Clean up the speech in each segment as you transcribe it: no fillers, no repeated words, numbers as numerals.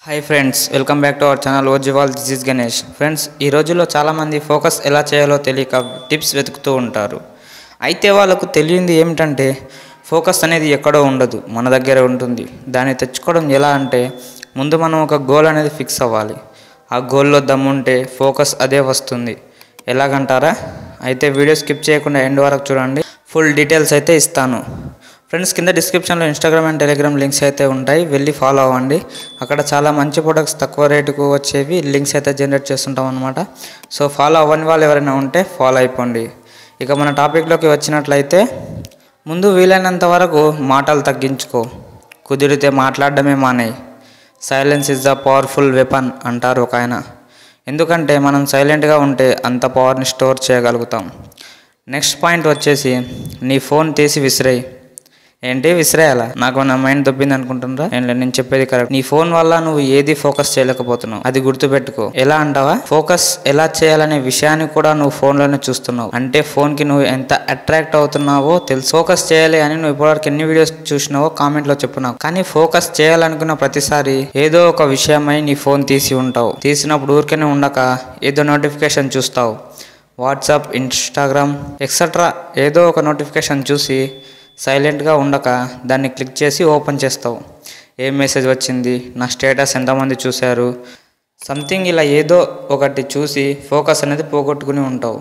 Hi friends, welcome back to our channel ఓజివాల్. This is Ganesh. Friends, ఈ రోజుల్లో చాలామంది ఫోకస్ ఎలా చేయాలో తెలియక టిప్స్ వెతుకుతూ ఉంటారు. అయితే వాళ్ళకు తెలియంది ఏమిటంటే ఫోకస్ అనేది ఎక్కడో ఉండదు, మన దగ్గర ఉంటుంది. దాన్ని తెచ్చుకోవడం ఎలా అంటే ముందు మనం ఒక గోల్ అనేది ఫిక్స్ అవ్వాలి. ఆ గోల్లో దమ్ముంటే ఫోకస్ అదే వస్తుంది. ఎలాగంటారా? అయితే వీడియో స్కిప్ చేయకుండా ఎండ్ వరకు చూడండి. ఫుల్ డీటెయిల్స్ అయితే ఇస్తాను. ఫ్రెండ్స్, కింద డిస్క్రిప్షన్లో ఇన్స్టాగ్రామ్ అండ్ టెలిగ్రామ్ లింక్స్ అయితే ఉంటాయి, వెళ్ళి ఫాలో అవ్వండి. అక్కడ చాలా మంచి ప్రొడక్ట్స్ తక్కువ రేటుకు వచ్చేవి లింక్స్ అయితే జనరేట్ చేస్తుంటాం అనమాట. సో ఫాలో అవ్వని వాళ్ళు ఎవరైనా ఉంటే ఫాలో అయిపోండి. ఇక మన టాపిక్లోకి వచ్చినట్లయితే ముందు వీలైనంత వరకు మాటలు తగ్గించుకో. కుదిరితే మాట్లాడడమే మానేయి. Silence is the powerful weapon అంటారు ఒక ఆయన. ఎందుకంటే మనం సైలెంట్గా ఉంటే అంత పవర్ని స్టోర్ చేయగలుగుతాం. నెక్స్ట్ పాయింట్ వచ్చేసి నీ ఫోన్ తీసి విసిరేయి. ఏంటి విసిరేయాలా? నాకు నా మైండ్ దొబ్బింది అనుకుంటున్నారా? నేను చెప్పేది కరెక్ట్. నీ ఫోన్ వల్ల నువ్వు ఏది ఫోకస్ చేయలేకపోతున్నావు, అది గుర్తుపెట్టుకో. ఎలా అంటావా? ఫోకస్ ఎలా చేయాలనే విషయాన్ని కూడా నువ్వు ఫోన్లోనే చూస్తున్నావు. అంటే ఫోన్కి నువ్వు ఎంత అట్రాక్ట్ అవుతున్నావో తెలుసు. ఫోకస్ చేయాలి అని నువ్వు ఇప్పటివరకు ఎన్ని వీడియోస్ చూసినావో కామెంట్లో చెప్పు నాకు. కానీ ఫోకస్ చేయాలనుకున్న ప్రతిసారి ఏదో ఒక విషయమై నీ ఫోన్ తీసి ఉంటావు. తీసినప్పుడు ఊరికనే ఉండక ఏదో నోటిఫికేషన్ చూస్తావు. వాట్సాప్, ఇన్స్టాగ్రామ్ ఎక్సెట్రా ఏదో ఒక నోటిఫికేషన్ చూసి సైలెంట్గా ఉండక దాన్ని క్లిక్ చేసి ఓపెన్ చేస్తావు. ఏం మెసేజ్ వచ్చింది, నా స్టేటస్ ఎంతమంది చూశారు, సంథింగ్ ఇలా ఏదో ఒకటి చూసి ఫోకస్ అనేది పోగొట్టుకుని ఉంటావు.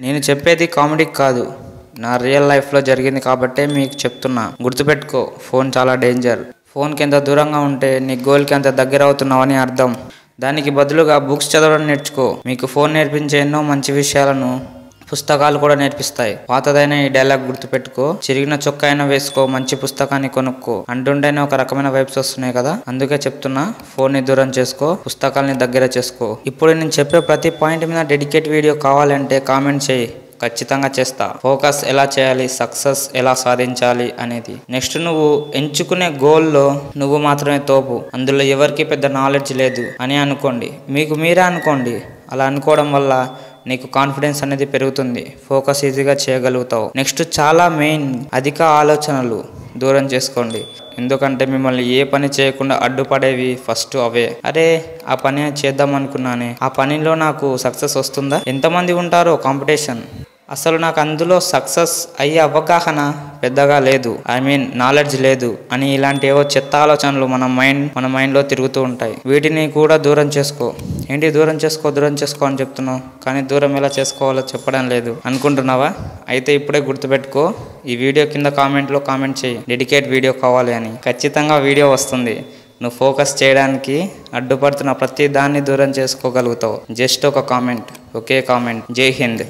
నేను చెప్పేది కామెడీ కాదు, నా రియల్ లైఫ్లో జరిగింది కాబట్టే మీకు చెప్తున్నా. గుర్తుపెట్టుకో, ఫోన్ చాలా డేంజర్. ఫోన్కి ఎంత దూరంగా ఉంటే నీ గోల్కి ఎంత దగ్గర అవుతున్నావని అర్థం. దానికి బదులుగా బుక్స్ చదవడం నేర్చుకో. మీకు ఫోన్ నేర్పించే ఎన్నో మంచి విషయాలను పుస్తకాలు కూడా నేర్పిస్తాయి. పాతదైన ఈ డైలాగ్ గుర్తుపెట్టుకో, చిరిగిన చొక్కా అయినా వేసుకో, మంచి పుస్తకాన్ని కొనుక్కో అంటుంటేనే ఒక రకమైన వైబ్స్ వస్తున్నాయి కదా. అందుకే చెప్తున్నా, ఫోన్ని దూరం చేసుకో, పుస్తకాలని దగ్గర చేసుకో. ఇప్పుడు నేను చెప్పే ప్రతి పాయింట్ మీద డెడికేట్ వీడియో కావాలంటే కామెంట్ చేయి, ఖచ్చితంగా చేస్తా. ఫోకస్ ఎలా చేయాలి, సక్సెస్ ఎలా సాధించాలి అనేది. నెక్స్ట్, నువ్వు ఎంచుకునే గోల్లో నువ్వు మాత్రమే తోపు, అందులో ఎవరికి పెద్ద నాలెడ్జ్ లేదు అని అనుకోండి. మీకు మీరే అనుకోండి. అలా అనుకోవడం వల్ల నీకు కాన్ఫిడెన్స్ అనేది పెరుగుతుంది. ఫోకస్ ఈజీగా చేయగలుగుతావు. నెక్స్ట్, చాలా మెయిన్, అధిక ఆలోచనలు దూరం చేసుకోండి. ఎందుకంటే మిమ్మల్ని ఏ పని చేయకుండా అడ్డుపడేవి ఫస్ట్ అవే. అరే, ఆ పని చేద్దాం అనుకున్నానే, ఆ పనిలో నాకు సక్సెస్ వస్తుందా? ఎంతమంది ఉంటారో కాంపిటీషన్, అసలు నాకు అందులో సక్సెస్ అయ్యే అవగాహన పెద్దగా లేదు, నాలెడ్జ్ లేదు అని ఇలాంటి ఏవో చెత్త ఆలోచనలు మన మైండ్లో తిరుగుతూ ఉంటాయి. వీటిని కూడా దూరం చేసుకో. ఏంటి దూరం చేసుకో అని చెప్తున్నావు, కానీ దూరం ఎలా చేసుకోవాలో చెప్పడం లేదు అనుకుంటున్నావా? అయితే ఇప్పుడే గుర్తుపెట్టుకో, ఈ వీడియో కింద కామెంట్లో కామెంట్ చేయి, డెడికేట్ వీడియో కావాలి అని. ఖచ్చితంగా వీడియో వస్తుంది. నువ్వు ఫోకస్ చేయడానికి అడ్డుపడుతున్న ప్రతి దాన్ని దూరం చేసుకోగలుగుతావు. జస్ట్ ఒక కామెంట్, ఒకే కామెంట్. జై హింద్.